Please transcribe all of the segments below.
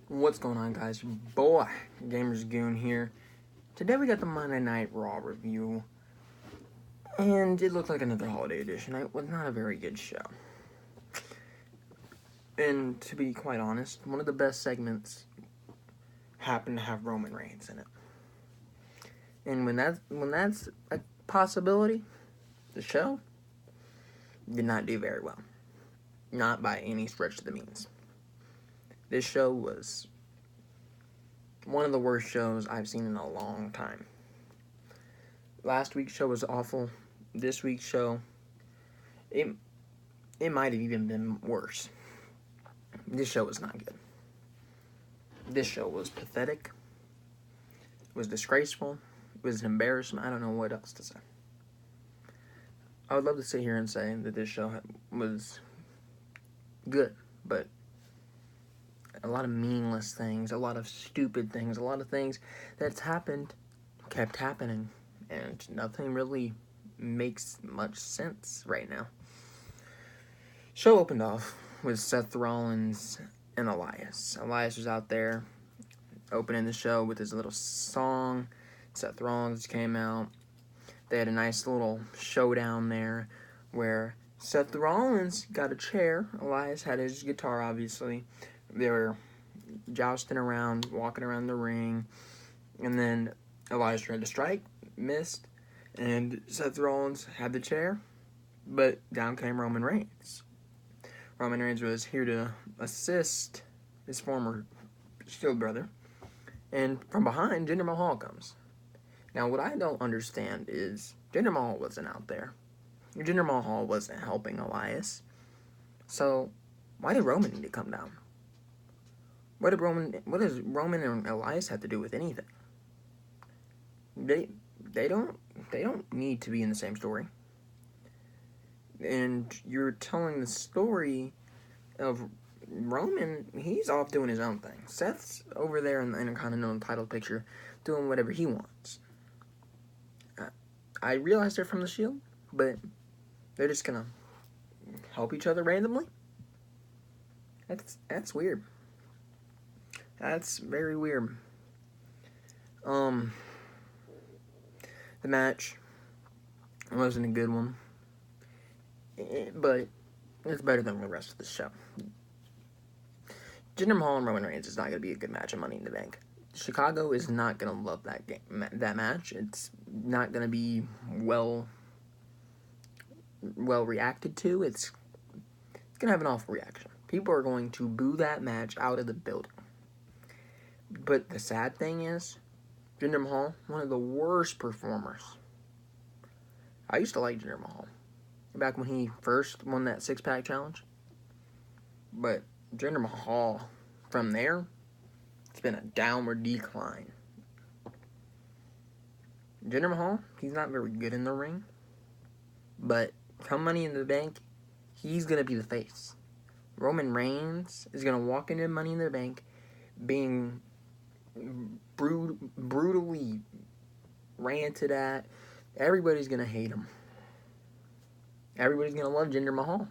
What's going on, guys? Boy, Gamers Goon here. Today we got the Monday Night Raw review, and it looked like another holiday edition. It was not a very good show. And to be quite honest, one of the best segments happened to have Roman Reigns in it. And when that's a possibility, the show did not do very well. Not by any stretch of the means. This show was one of the worst shows I've seen in a long time. Last week's show was awful. This week's show, it might have even been worse. This show was not good. This show was pathetic. It was disgraceful. It was an embarrassment. I don't know what else to say. I would love to sit here and say that this show was good, but a lot of meaningless things, a lot of stupid things, a lot of things that's happened kept happening, and nothing really makes much sense right now. Show opened off with Seth Rollins and Elias. Elias was out there opening the show with his little song. Seth Rollins came out. They had a nice little showdown there where Seth Rollins got a chair. Elias had his guitar, obviously. They were jousting around, walking around the ring, and then Elias tried to strike, missed, and Seth Rollins had the chair, but down came Roman Reigns. Roman Reigns was here to assist his former Shield brother, and from behind, Jinder Mahal comes. Now, what I don't understand is Jinder Mahal wasn't out there. Jinder Mahal wasn't helping Elias. So, why did Roman need to come down? What does Roman and Elias have to do with anything? They don't need to be in the same story. And you're telling the story of Roman. He's off doing his own thing. Seth's over there in the Intercontinental title picture doing whatever he wants. I realize they're from the Shield, but they're just gonna help each other randomly? That's weird. That's very weird. The match wasn't a good one, but it's better than the rest of the show. Jinder Mahal and Roman Reigns is not going to be a good match of Money in the Bank. Chicago is not going to love that match. It's not going to be well reacted to. It's going to have an awful reaction. People are going to boo that match out of the building. But the sad thing is, Jinder Mahal, one of the worst performers. I used to like Jinder Mahal back when he first won that six-pack challenge. But Jinder Mahal, from there, it's been a downward decline. Jinder Mahal, he's not very good in the ring. But come Money in the Bank, he's going to be the face. Roman Reigns is going to walk into Money in the Bank being brutally ranted at. Everybody's going to hate him. Everybody's going to love Jinder Mahal.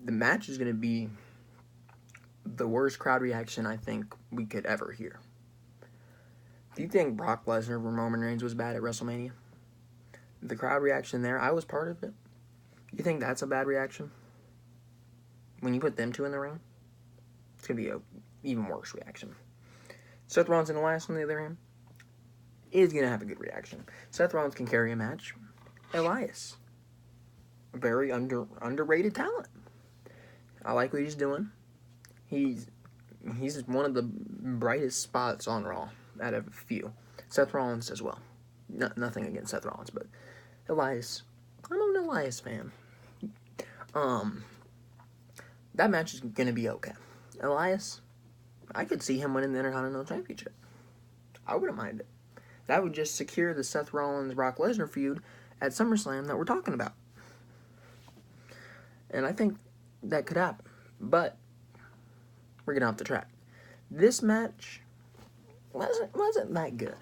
The match is going to be the worst crowd reaction I think we could ever hear. Do you think Brock Lesnar and Roman Reigns was bad at WrestleMania? The crowd reaction there, I was part of it. You think that's a bad reaction? When you put them two in the ring, it's going to be an even worse reaction. Seth Rollins and Elias, on the other hand, is going to have a good reaction. Seth Rollins can carry a match. Elias, a very underrated talent. I like what he's doing. He's one of the brightest spots on Raw out of a few. Seth Rollins as well. Nothing against Seth Rollins, but Elias, I'm an Elias fan. That match is going to be okay. Elias, I could see him winning the Intercontinental Championship. I wouldn't mind it. That would just secure the Seth Rollins-Brock Lesnar feud at SummerSlam that we're talking about. And I think that could happen. But we're getting off the track. This match wasn't that good.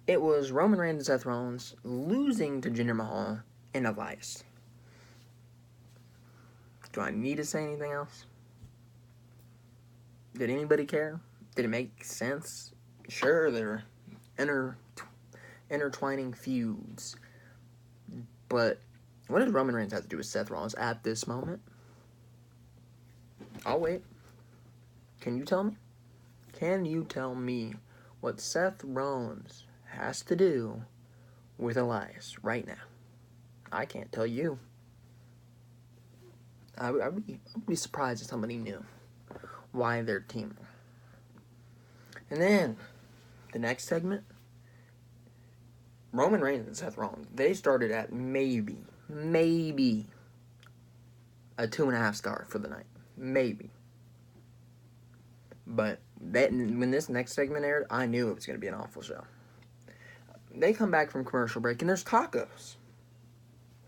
It was Roman Reigns and Seth Rollins losing to Jinder Mahal and Elias. Do I need to say anything else? Did anybody care? Did it make sense? Sure, there were intertwining feuds. But what does Roman Reigns have to do with Seth Rollins at this moment? I'll wait. Can you tell me? Can you tell me what Seth Rollins has to do with Elias right now? I can't tell you. I would be surprised if somebody knew why they're teaming. And then, the next segment, Roman Reigns and Seth Rollins, they started at maybe a 2.5 star for the night. Maybe. But when this next segment aired, I knew it was going to be an awful show. They come back from commercial break, and there's tacos.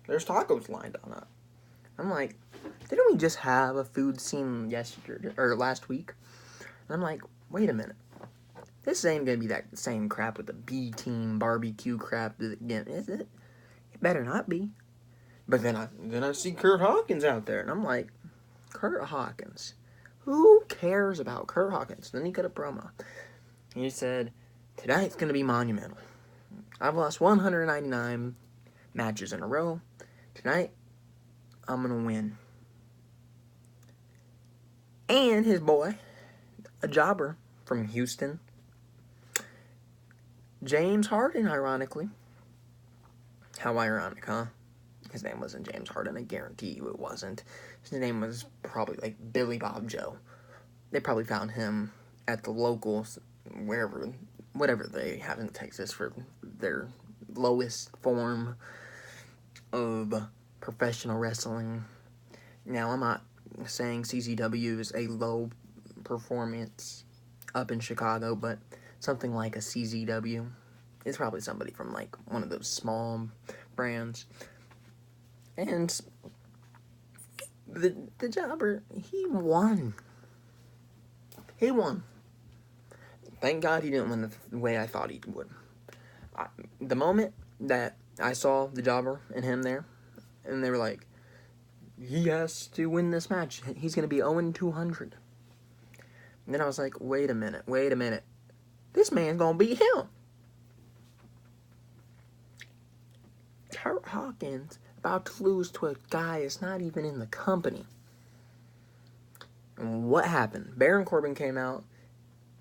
There's tacos lined on up. I'm like, didn't we just have a food scene last week? And I'm like, wait a minute. This ain't going to be that same crap with the B-Team barbecue crap again, is it? It better not be. But then I see Curt Hawkins out there, and I'm like, Curt Hawkins? Who cares about Curt Hawkins? Then he cut a promo. He said, tonight's going to be monumental. I've lost 199 matches in a row. Tonight, I'm going to win. And his boy, a jobber from Houston, James Harden, ironically. How ironic, huh? His name wasn't James Harden. I guarantee you it wasn't. His name was probably like Billy Bob Joe. They probably found him at the locals, whatever they have in Texas for their lowest form of professional wrestling. Now, I'm not saying CZW is a low performance up in Chicago, but something like a CZW is probably somebody from like one of those small brands. And the jobber, he won. He won. Thank God he didn't win the way I thought he would. The moment that I saw the jobber and him there, and they were like, he has to win this match. He's going to be 0-200. And then I was like, wait a minute. This man's going to beat him. Curt Hawkins about to lose to a guy that's not even in the company. And what happened? Baron Corbin came out,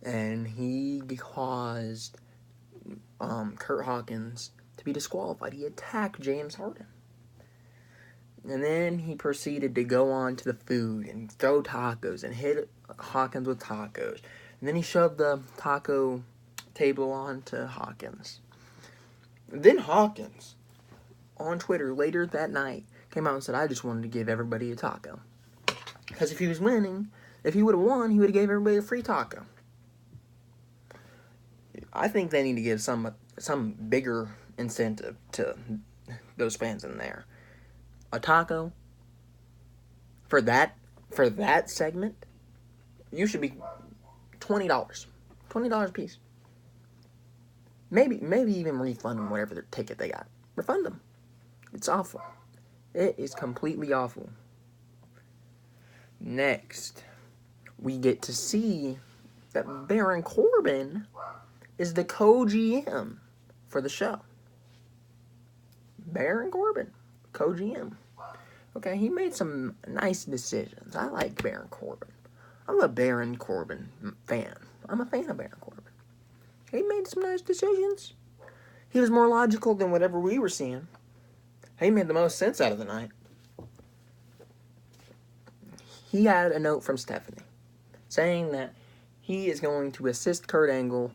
and he caused Curt Hawkins to be disqualified. He attacked James Harden. And then he proceeded to go on to the food and throw tacos and hit Hawkins with tacos. And then he shoved the taco table onto Hawkins. And then Hawkins, on Twitter later that night, came out and said, I just wanted to give everybody a taco. Because if he was winning, if he would have won, he would have gave everybody a free taco. I think they need to give some bigger incentive to those fans in there. A taco for that segment, you should be $20 a piece. Maybe even refund them whatever their ticket they got. Refund them. It's awful. It is completely awful. Next, we get to see that Baron Corbin is the co-GM for the show. Baron Corbin, co-GM. Okay, he made some nice decisions. I like Baron Corbin. I'm a Baron Corbin fan. I'm a fan of Baron Corbin. He made some nice decisions. He was more logical than whatever we were seeing. He made the most sense out of the night. He had a note from Stephanie saying that he is going to assist Kurt Angle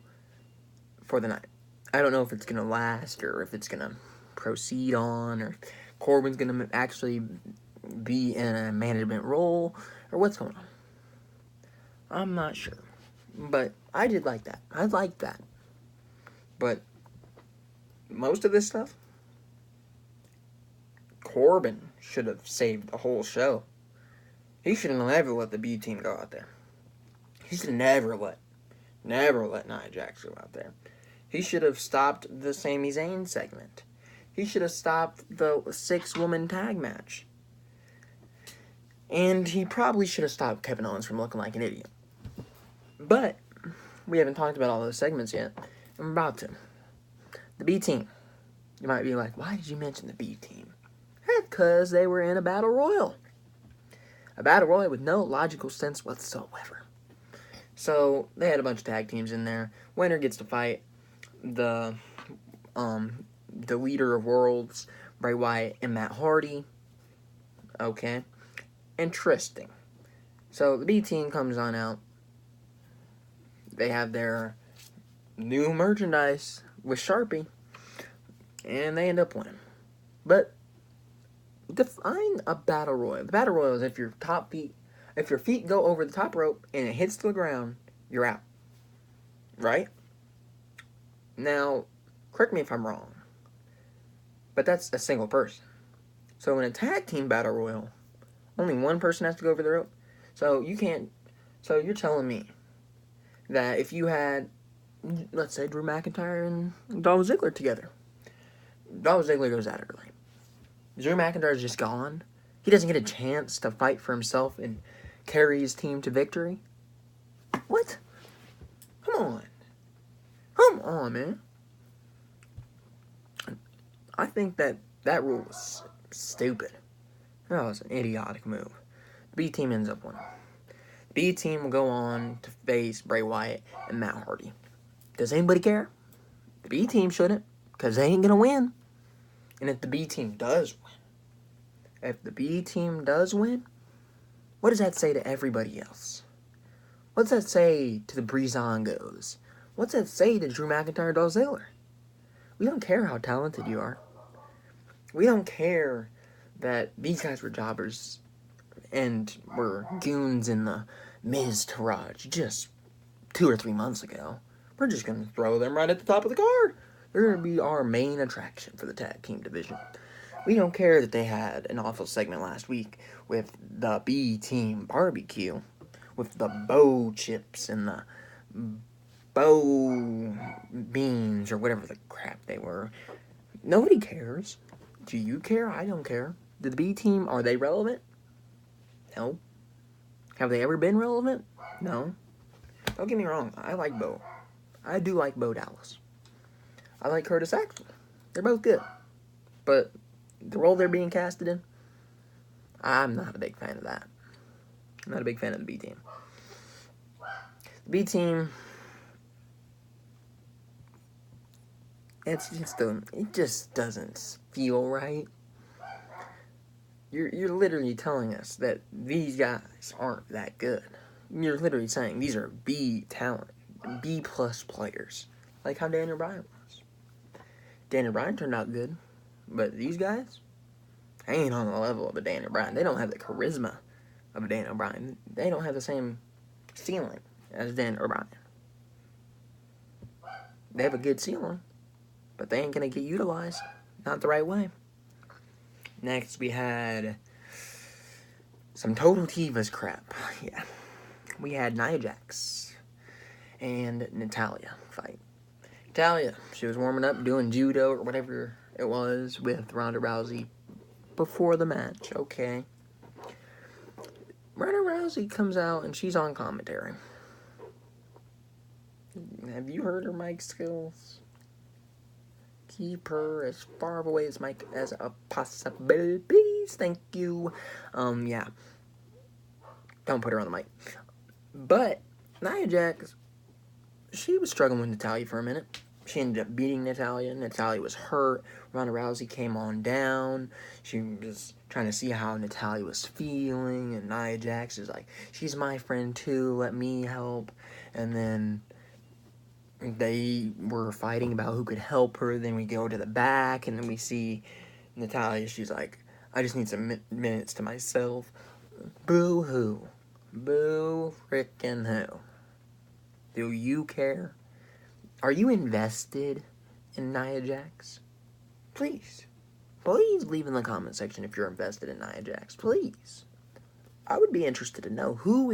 for the night. I don't know if it's going to last or if it's going to proceed on or Corbin's going to actually be in a management role or what's going on. I'm not sure. But I did like that. I liked that. But most of this stuff, Corbin should have saved the whole show. He should have never let the B team go out there. He should never let Nia Jax go out there. He should have stopped the Sami Zayn segment. He should have stopped the 6-woman tag match. And he probably should have stopped Kevin Owens from looking like an idiot. But we haven't talked about all those segments yet. I'm about to. The B team. You might be like, why did you mention the B team? Because they were in a battle royal. A battle royal with no logical sense whatsoever. So they had a bunch of tag teams in there. Winner gets to fight the leader of worlds, Bray Wyatt and Matt Hardy. Okay. Interesting. So the B team comes on out. They have their new merchandise with Sharpie. And they end up winning. But define a battle royal. The battle royal is if your feet go over the top rope and it hits the ground, you're out. Right? Now, correct me if I'm wrong, but that's a single person. So in a tag team battle royal, only one person has to go over the rope. So you're telling me that if you had, let's say, Drew McIntyre and Dolph Ziggler together, Dolph Ziggler goes out early. Drew McIntyre's just gone. He doesn't get a chance to fight for himself and carry his team to victory. What? Come on, man. I think that rule was stupid. That was an idiotic move. The B team ends up winning. The B team will go on to face Bray Wyatt and Matt Hardy. Does anybody care? The B team shouldn't, because they ain't going to win. And if the B team does win, what does that say to everybody else? What's that say to the Breezangos? What's that say to Drew McIntyre and Dolph Ziggler? We don't care how talented you are. We don't care that these guys were jobbers and were goons in the Miz Taraj just 2 or 3 months ago. We're just going to throw them right at the top of the card. They're going to be our main attraction for the tag team division. We don't care that they had an awful segment last week with the B team barbecue, with the bow chips and the bow beans or whatever the crap they were. Nobody cares. Do you care? I don't care. The B team, are they relevant? No. Have they ever been relevant? No. Don't get me wrong. I like Bo. I do like Bo Dallas. I like Curtis Axel. They're both good. But the role they're being casted in, I'm not a big fan of that. I'm not a big fan of the B team. The B team, it just doesn't feel right. You're literally telling us that these guys aren't that good. You're literally saying these are B talent, B plus players, like how Daniel Bryan was. Daniel Bryan turned out good, but these guys ain't on the level of a Daniel Bryan. They don't have the charisma of a Daniel Bryan. They don't have the same ceiling as Daniel Bryan. They have a good ceiling, but they ain't gonna get utilized, not the right way. Next, we had some Total Divas crap. Yeah. We had Nia Jax and Natalya fight. Natalya, she was warming up, doing judo or whatever it was with Ronda Rousey before the match. Okay. Ronda Rousey comes out and she's on commentary. Have you heard her mic skills? Keep her as far away as a possibility, please. Thank you. Yeah. Don't put her on the mic. But Nia Jax, she was struggling with Natalya for a minute. She ended up beating Natalya. Natalya was hurt. Ronda Rousey came on down. She was trying to see how Natalya was feeling. And Nia Jax is like, she's my friend too. Let me help. And then they were fighting about who could help her. Then we go to the back. And then we see Natalya. She's like, I just need some minutes to myself. Boo-hoo. Boo frickin' who. Do you care? Are you invested in Nia Jax? Please leave in the comment section if you're invested in Nia Jax. Please. I would be interested to know who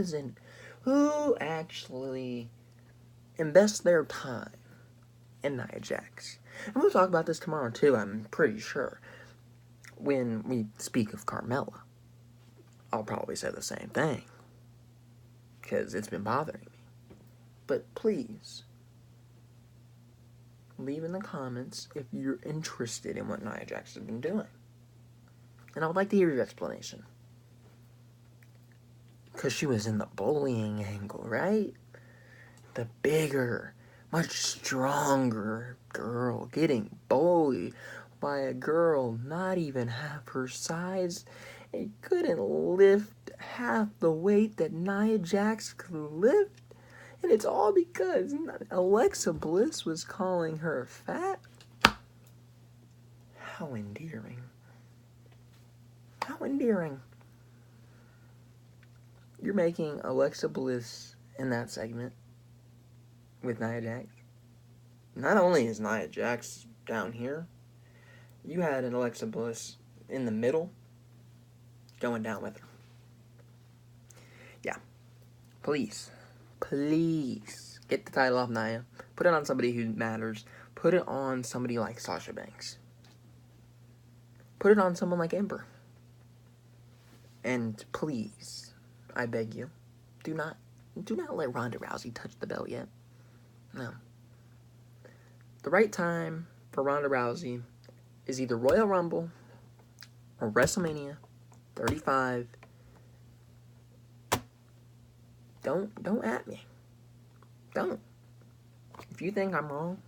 actually invests their time in Nia Jax. And we'll talk about this tomorrow too, I'm pretty sure. When we speak of Carmella, I'll probably say the same thing. Because it's been bothering me. But please, leave in the comments if you're interested in what Nia Jax has been doing. And I would like to hear your explanation. Because she was in the bullying angle, right? The bigger, much stronger girl getting bullied by a girl not even half her size and couldn't lift half the weight that Nia Jax could lift. And it's all because Alexa Bliss was calling her fat. How endearing. How endearing. You're making Alexa Bliss in that segment with Nia Jax. Not only is Nia Jax down here, you had an Alexa Bliss in the middle going down with her. Yeah. Please get the title off Nia. Put it on somebody who matters. Put it on somebody like Sasha Banks. Put it on someone like Ember. And please, I beg you, do not let Ronda Rousey touch the belt yet. No. The right time for Ronda Rousey is either Royal Rumble or WrestleMania 35. Don't at me. Don't. If you think I'm wrong,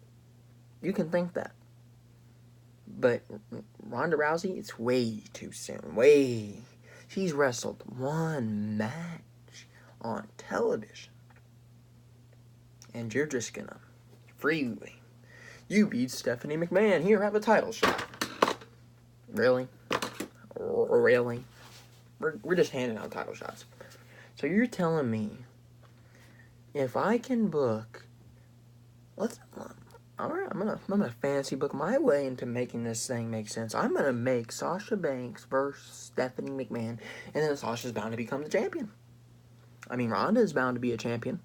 you can think that. But Ronda Rousey, it's way too soon. She's wrestled one match on television. And you're just gonna freely. You beat Stephanie McMahon. Here, have a title shot. Really? Really? We're just handing out title shots. So you're telling me if I can book, alright, I'm gonna fancy book my way into making this thing make sense. I'm gonna make Sasha Banks versus Stephanie McMahon, and then Sasha's bound to become the champion. I mean, Ronda is bound to be a champion.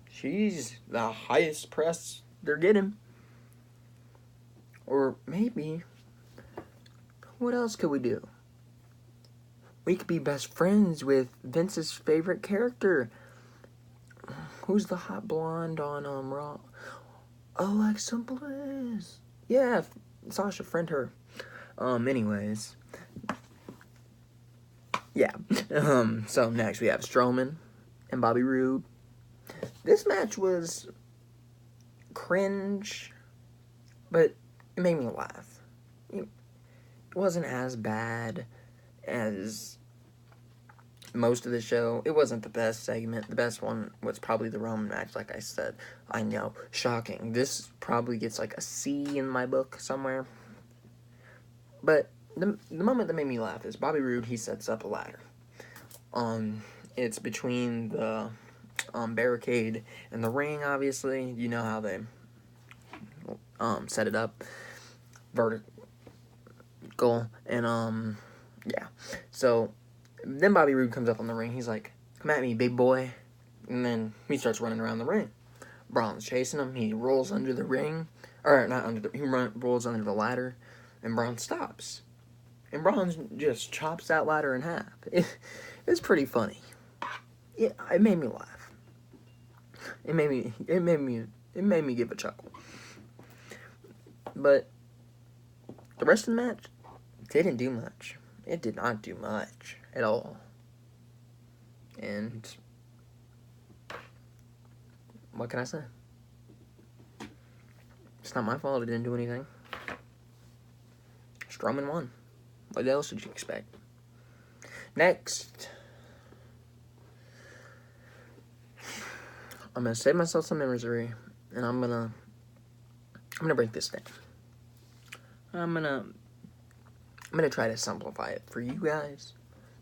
She's the highest press they're getting. Or maybe, what else could we do? We could be best friends with Vince's favorite character. Who's the hot blonde on Raw? Alexa Bliss. Yeah, Sasha, friend her. Anyways. Yeah. So next we have Strowman and Bobby Roode. This match was cringe, but it made me laugh. It wasn't as bad as most of the show. It wasn't the best segment. The best one was probably the Roman match, like I said. I know, shocking. This probably gets like a C in my book somewhere. But the moment that made me laugh is Bobby Roode, he sets up a ladder. It's between the barricade and the ring, obviously. You know how they set it up. Vertical. And, yeah. So, then Bobby Roode comes up on the ring. He's like, come at me, big boy. And then he starts running around the ring. Braun's chasing him. He rolls under the ring. Or, not under the... He rolls under the ladder. And Braun stops. And Braun just chops that ladder in half. It's pretty funny. It made me laugh. It made me give a chuckle. But the rest of the match didn't do much. It did not do much at all. And what can I say? It's not my fault it didn't do anything. Strowman won. What else did you expect? Next, I'm gonna save myself some misery, and I'm gonna break this down. I'm gonna try to simplify it for you guys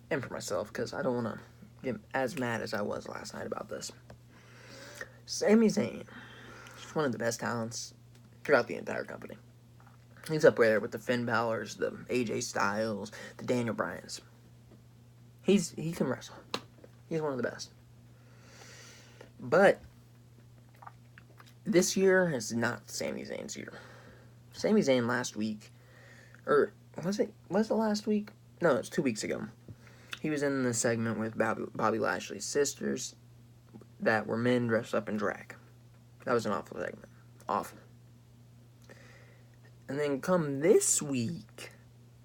and for myself, because I don't want to get as mad as I was last night about this. Sami Zayn is one of the best talents throughout the entire company. He's up there with the Finn Balor's, the AJ Styles, the Daniel Bryans. He can wrestle. He's one of the best. But this year is not Sami Zayn's year. Sami Zayn last week, or was it last week? No, it's 2 weeks ago. He was in the segment with Bobby Lashley's sisters that were men dressed up in drag. That was an awful segment. Awful. And then come this week,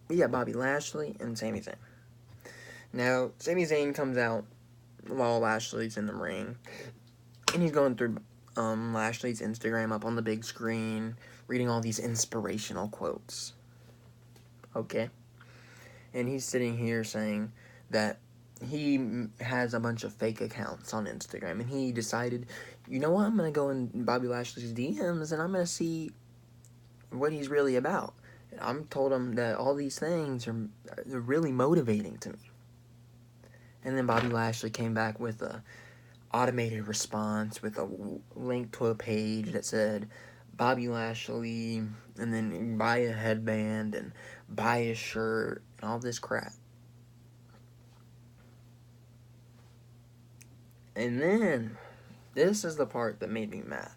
we got Bobby Lashley and Sami Zayn. Now, Sami Zayn comes out while Lashley's in the ring, and he's going through Lashley's Instagram up on the big screen, reading all these inspirational quotes. Okay? And he's sitting here saying that he has a bunch of fake accounts on Instagram, and he decided, you know what, I'm going to go in Bobby Lashley's DMs, and I'm going to see what he's really about. And I'm told him that all these things are really motivating to me. And then Bobby Lashley came back with a automated response with a link to a page that said, Bobby Lashley, and then buy a headband and buy a shirt and all this crap. And then, this is the part that made me mad.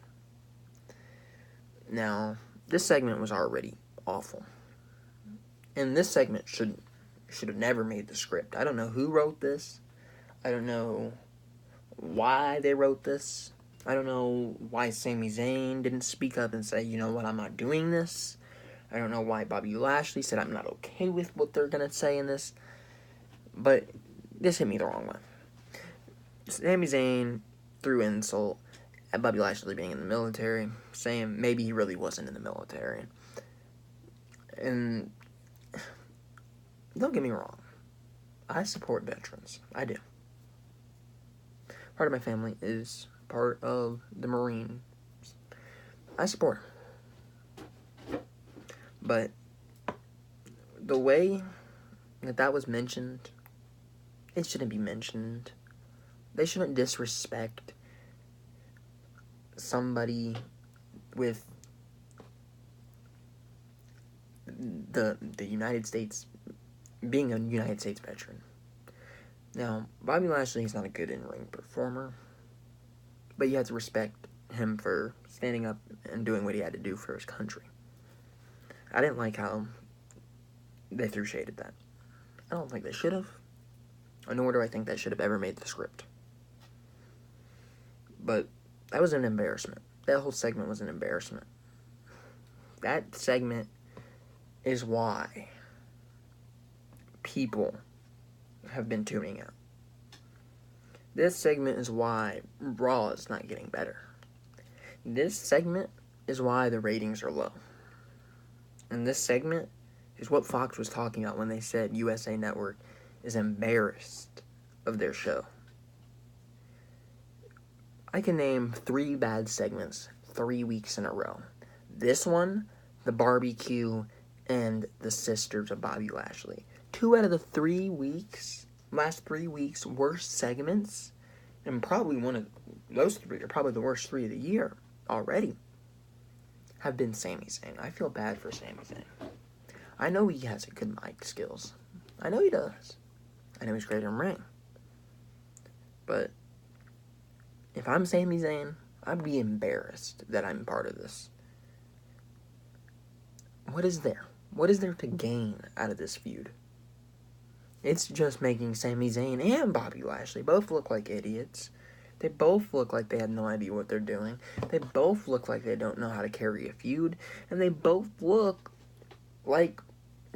Now, this segment was already awful. And this segment should have never made the script. I don't know who wrote this. I don't know why they wrote this. I don't know why Sami Zayn didn't speak up and say, you know what, I'm not doing this. I don't know why Bobby Lashley said I'm not okay with what they're going to say in this. But this hit me the wrong way. Sami Zayn threw insult at Bobby Lashley being in the military, saying maybe he really wasn't in the military. And don't get me wrong, I support veterans. I do. Part of my family is part of the Marines. I support them. But the way that was mentioned, it shouldn't be mentioned. They shouldn't disrespect somebody with the United States, being a United States veteran. Now, Bobby Lashley is not a good in-ring performer, but you have to respect him for standing up and doing what he had to do for his country. I didn't like how they threw shade at that. I don't think they should have, nor do I think that should have ever made the script. But that was an embarrassment. That whole segment was an embarrassment. That segment is why people have been tuning out. This segment is why Raw is not getting better. This segment is why the ratings are low. And this segment is what Fox was talking about when they said USA Network is embarrassed of their show. I can name 3 bad segments 3 weeks in a row. This one, the barbecue, and the sisters of Bobby Lashley. 2 out of the 3 weeks, last 3 weeks, worst segments, and probably one of those 3 are probably the worst 3 of the year already, have been Sami Zayn. I feel bad for Sami Zayn. I know he has good mic skills. I know he does. I know he's great in ring. But if I'm Sami Zayn, I'd be embarrassed that I'm part of this. What is there? What is there to gain out of this feud? It's just making Sami Zayn and Bobby Lashley both look like idiots. They both look like they have no idea what they're doing. They both look like they don't know how to carry a feud. And they both look like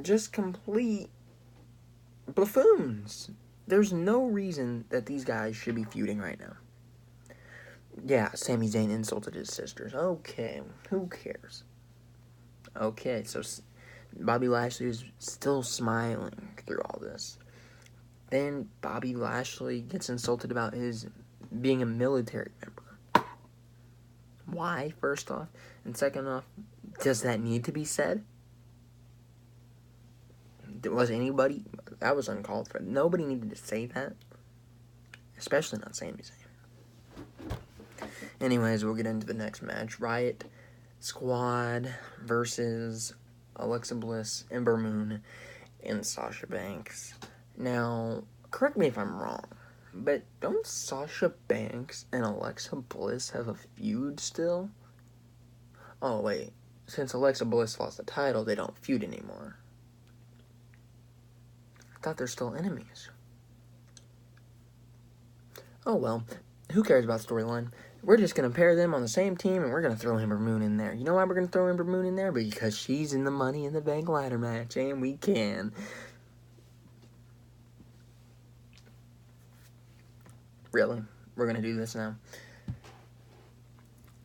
just complete buffoons. There's no reason that these guys should be feuding right now. Yeah, Sami Zayn insulted his sisters. Okay, who cares? Okay, so Bobby Lashley is still smiling through all this. Then Bobby Lashley gets insulted about his being a military member. Why, first off? And second off, does that need to be said? Was anybody... That was uncalled for. Nobody needed to say that. Especially not Sami Zayn. Anyways, we'll get into the next match. Riot Squad versus Alexa Bliss, Ember Moon, and Sasha Banks. Now, correct me if I'm wrong, but don't Sasha Banks and Alexa Bliss have a feud still? Oh, wait. Since Alexa Bliss lost the title, they don't feud anymore. I thought they're still enemies. Oh, well. Who cares about storyline? We're just going to pair them on the same team, and we're going to throw Ember Moon in there. You know why we're going to throw Ember Moon in there? Because she's in the Money in the Bank ladder match, and we can. Really? We're going to do this now?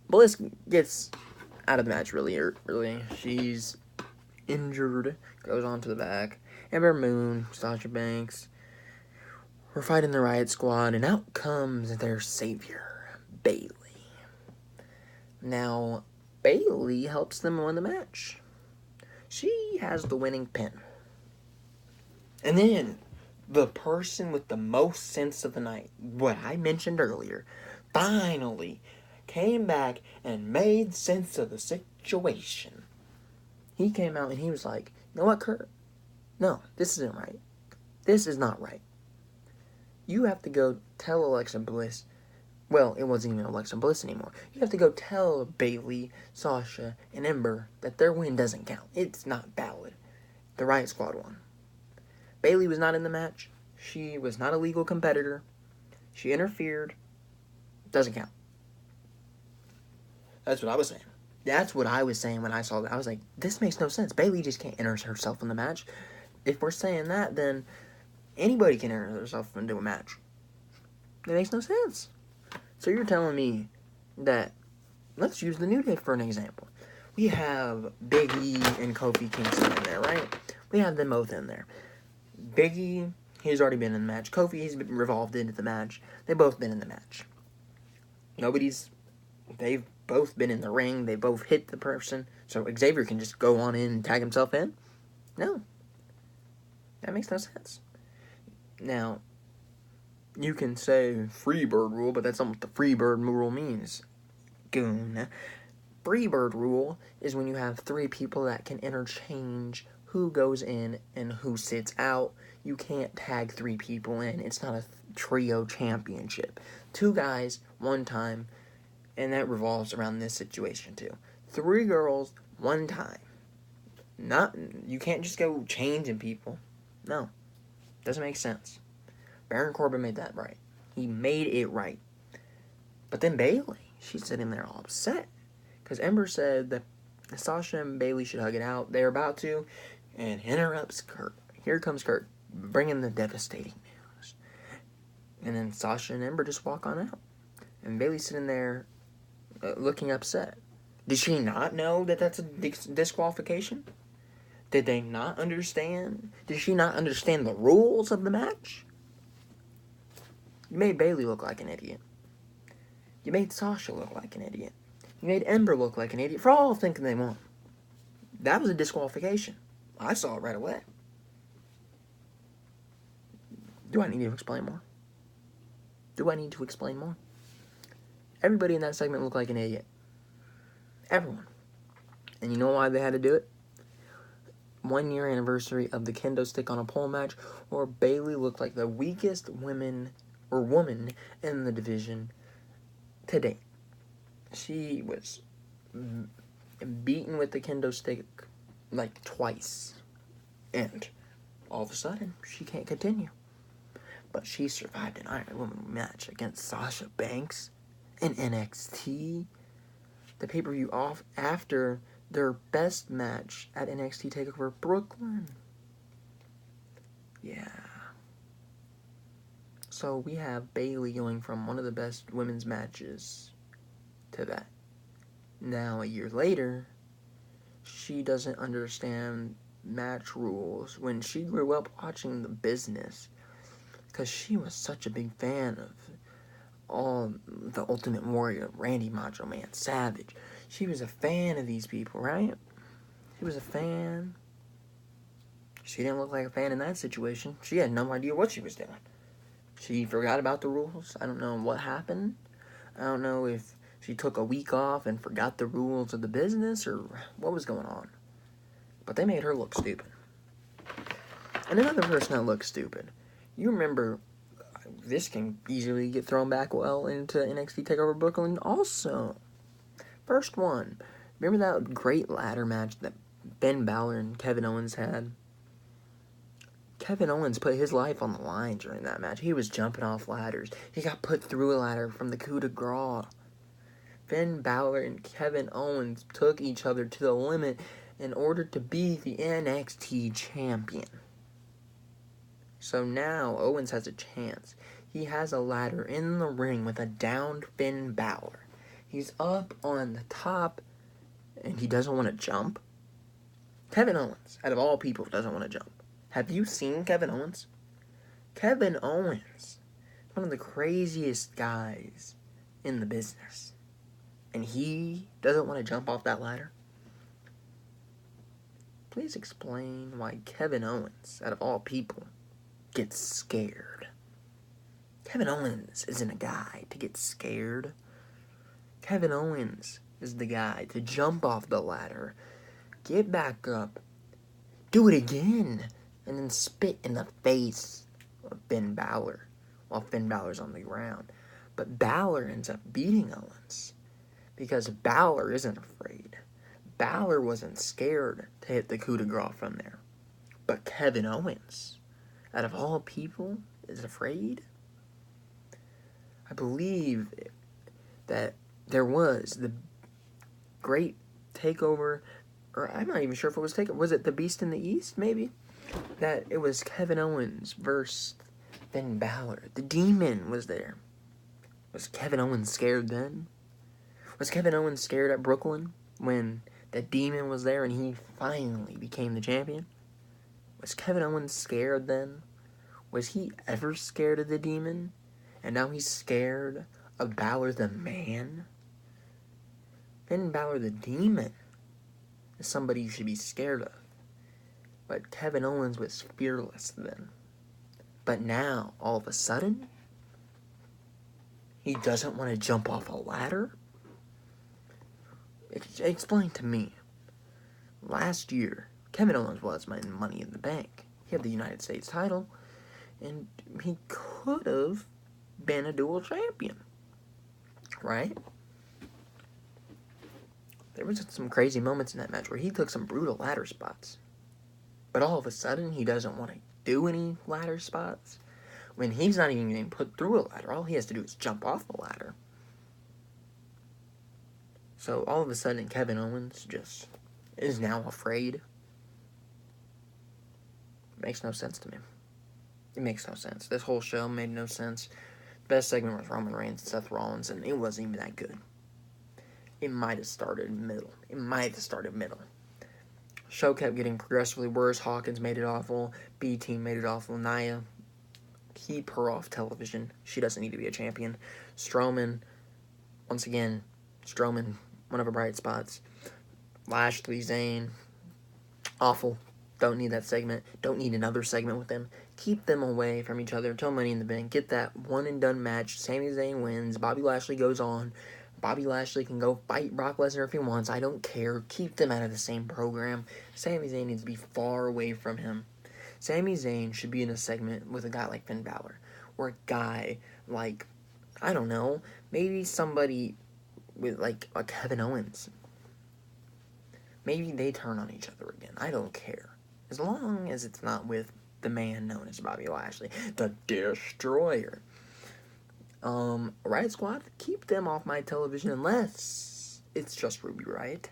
Bliss gets out of the match really early. She's injured, goes on to the back. Ember Moon, Sasha Banks, we're fighting the Riot Squad, and out comes their savior, Bayley. Now, Bayley helps them win the match. She has the winning pin. And then, the person with the most sense of the night, what I mentioned earlier, finally came back and made sense of the situation. He came out and he was like, you know what, Kurt? No, this isn't right. This is not right. You have to go tell Alexa Bliss. Well, it wasn't even Alexa Bliss anymore. You have to go tell Bayley, Sasha, and Ember that their win doesn't count. It's not valid. The Riot Squad won. Bayley was not in the match. She was not a legal competitor. She interfered. Doesn't count. That's what I was saying. That's what I was saying when I saw that. I was like, this makes no sense. Bayley just can't enter herself in the match. If we're saying that, then anybody can enter herself into a match. That makes no sense. So you're telling me that, let's use the New Day for an example. We have Big E and Kofi Kingston in there, right? We have them both in there. Big E, he's already been in the match. Kofi, he's been revolved into the match. They've both been in the match. They've both been in the ring. They both hit the person. So Xavier can just go on in and tag himself in? No. That makes no sense. Now, you can say Freebird rule, but that's not what the Freebird rule means. Goon. Freebird rule is when you have 3 people that can interchange who goes in and who sits out. You can't tag 3 people in. It's not a trio championship. 2 guys, 1 time, and that revolves around this situation too. 3 girls, 1 time. You can't just go changing people. No. Doesn't make sense. Baron Corbin made that right. He made it right. But then Bayley, she's sitting there all upset. Because Ember said that Sasha and Bayley should hug it out. They're about to. And interrupts Kurt. Here comes Kurt, bringing the devastating news. And then Sasha and Ember just walk on out. And Bayley's sitting there looking upset. Did she not know that that's a disqualification? Did they not understand? Did she not understand the rules of the match? You made Bayley look like an idiot. You made Sasha look like an idiot. You made Ember look like an idiot for all thinking they won. That was a disqualification. I saw it right away. Do I need to explain more? Do I need to explain more? Everybody in that segment looked like an idiot. Everyone. And you know why they had to do it? 1 year anniversary of the kendo stick on a pole match, where Bayley looked like the weakest woman in the division to date. She was beaten with the kendo stick like twice, and all of a sudden she can't continue. But she survived an Iron Woman match against Sasha Banks in NXT. The pay-per-view off after their best match at NXT TakeOver Brooklyn. Yeah. So we have Bayley going from one of the best women's matches to that. Now, a year later, she doesn't understand match rules when she grew up watching The Business, because she was such a big fan of all the Ultimate Warrior, Randy Macho Man Savage. She was a fan of these people, right? She was a fan. She didn't look like a fan in that situation. She had no idea what she was doing. She forgot about the rules. I don't know what happened. I don't know if she took a week off and forgot the rules of The Business or what was going on. But they made her look stupid. And another person that looks stupid. You remember, this can easily get thrown back well into NXT TakeOver Brooklyn also. First one. Remember that great ladder match that Ben Balor and Kevin Owens had? Kevin Owens put his life on the line during that match. He was jumping off ladders. He got put through a ladder from the coup de grace. Finn Balor and Kevin Owens took each other to the limit in order to be the NXT champion. So now Owens has a chance. He has a ladder in the ring with a downed Finn Balor. He's up on the top, and he doesn't want to jump. Kevin Owens, out of all people, doesn't want to jump. Have you seen Kevin Owens? Kevin Owens, one of the craziest guys in the business. And he doesn't want to jump off that ladder? Please explain why Kevin Owens, out of all people, gets scared. Kevin Owens isn't a guy to get scared. Kevin Owens is the guy to jump off the ladder, get back up, do it again, and then spit in the face of Finn Balor while Finn Balor's on the ground. But Balor ends up beating Owens because Balor isn't afraid. Balor wasn't scared to hit the coup de grace from there. But Kevin Owens, out of all people, is afraid? I believe that there was the great takeover, or I'm not even sure if it was takeover. Was it the Beast in the East, maybe? That it was Kevin Owens versus Finn Balor. The Demon was there. Was Kevin Owens scared then? Was Kevin Owens scared at Brooklyn when the Demon was there and he finally became the champion? Was Kevin Owens scared then? Was he ever scared of the Demon? And now he's scared of Balor the Man? Finn Balor the Demon is somebody you should be scared of. But Kevin Owens was fearless then. But now, all of a sudden, he doesn't want to jump off a ladder? Explain to me. Last year, Kevin Owens was my Money in the Bank. He had the United States title, and he could have been a dual champion, right? There was some crazy moments in that match where he took some brutal ladder spots. But all of a sudden, he doesn't want to do any ladder spots. When he's not even getting put through a ladder, all he has to do is jump off the ladder. So all of a sudden, Kevin Owens just is now afraid. It makes no sense to me. It makes no sense. This whole show made no sense. Best segment was Roman Reigns and Seth Rollins, and it wasn't even that good. It might have started middle. Show kept getting progressively worse. Hawkins made it awful. B-Team made it awful. Nia, keep her off television. She doesn't need to be a champion. Strowman, once again, one of her bright spots. Lashley, Zayn, awful. Don't need that segment. Don't need another segment with them. Keep them away from each other until Money in the Bank. Get that one-and-done match. Sami Zayn wins. Bobby Lashley goes on. Bobby Lashley can go fight Brock Lesnar if he wants. I don't care. Keep them out of the same program. Sami Zayn needs to be far away from him. Sami Zayn should be in a segment with a guy like Finn Balor. Or a guy like, I don't know, maybe somebody with like a Kevin Owens. Maybe they turn on each other again. I don't care. As long as it's not with the man known as Bobby Lashley, the Destroyer. Riot Squad, keep them off my television unless it's just Ruby Riot.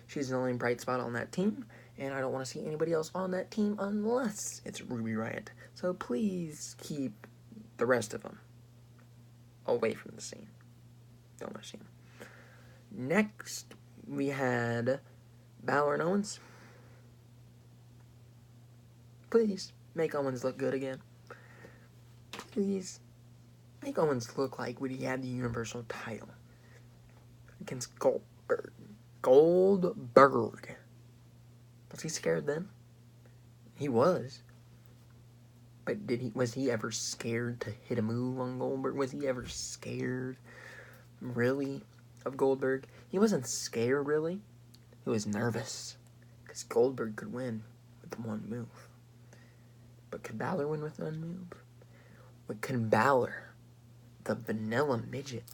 She's the only bright spot on that team, and I don't want to see anybody else on that team unless it's Ruby Riot. So please keep the rest of them away from the scene. Don't want to see them. Next, we had Balor and Owens. Please, make Owens look good again. Please, make Owens look like when he had the Universal title against Goldberg. Goldberg. Was he scared then? He was. But was he ever scared to hit a move on Goldberg? Was he ever scared, really, of Goldberg? He wasn't scared, really. He was nervous. Because Goldberg could win with one move. But could Balor win with one move? But could Balor, the vanilla midget,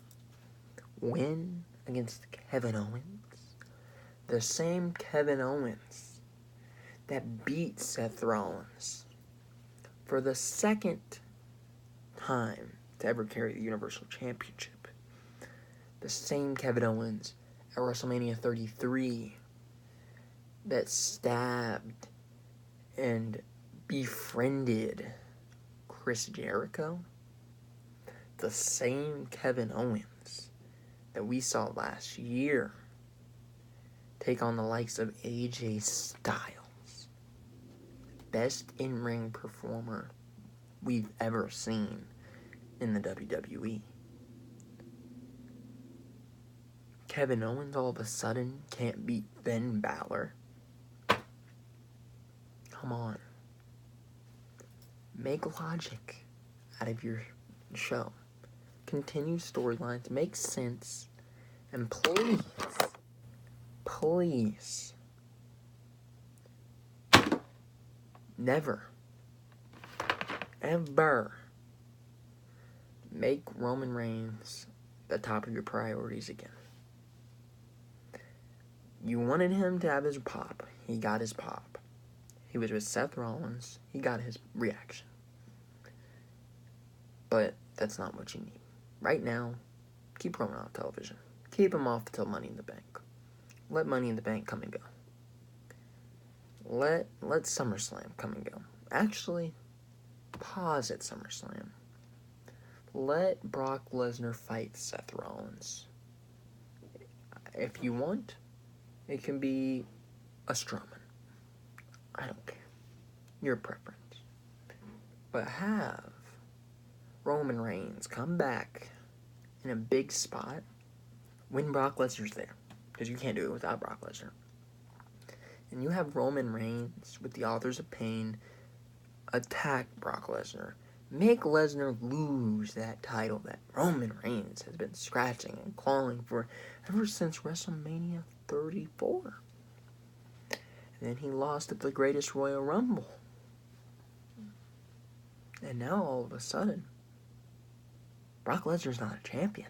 win against Kevin Owens? The same Kevin Owens that beat Seth Rollins for the second time to ever carry the Universal Championship. The same Kevin Owens at WrestleMania 33 that stabbed and befriended Chris Jericho. The same Kevin Owens that we saw last year take on the likes of AJ Styles. Best in-ring performer we've ever seen in the WWE. Kevin Owens all of a sudden can't beat Finn Balor. Come on. Make logic out of your show. Continue storylines, make sense, and please, never, ever make Roman Reigns the top of your priorities again. You wanted him to have his pop. He got his pop. He was with Seth Rollins. He got his reaction. But that's not what you need. Right now, keep Roman off television. Keep him off until Money in the Bank. Let Money in the Bank come and go. Let SummerSlam come and go. Actually, pause at SummerSlam. Let Brock Lesnar fight Seth Rollins. If you want, it can be a Strowman. I don't care. Your preference. But have Roman Reigns come back in a big spot when Brock Lesnar's there. Because you can't do it without Brock Lesnar. And you have Roman Reigns with the Authors of Pain attack Brock Lesnar. Make Lesnar lose that title that Roman Reigns has been scratching and clawing for ever since WrestleMania 34. And then he lost at the Greatest Royal Rumble. And now all of a sudden, Brock Lesnar's not a champion.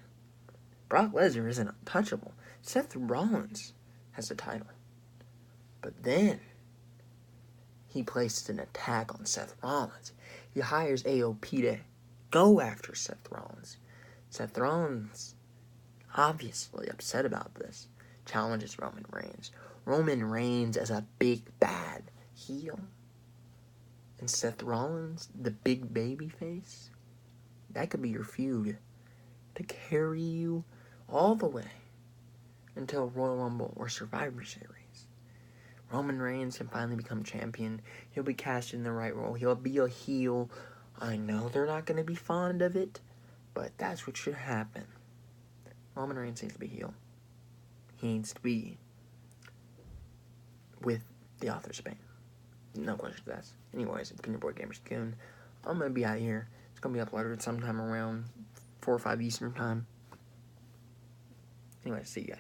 Brock Lesnar isn't untouchable. Seth Rollins has the title. But then, he places an attack on Seth Rollins. He hires AOP to go after Seth Rollins. Seth Rollins, obviously upset about this, challenges Roman Reigns. Roman Reigns as a big bad heel. And Seth Rollins, the big baby face. That could be your feud to carry you all the way until Royal Rumble or Survivor Series. Roman Reigns can finally become champion. He'll be cast in the right role. He'll be a heel. I know they're not going to be fond of it, but that's what should happen. Roman Reigns needs to be heel. He needs to be with the Authors of Pain. No question to that. Anyways, it's been your boy Gamerscoon. I'm going to be out of here. It's going to be uploaded sometime around 4 or 5 Eastern time. Anyways, see you guys.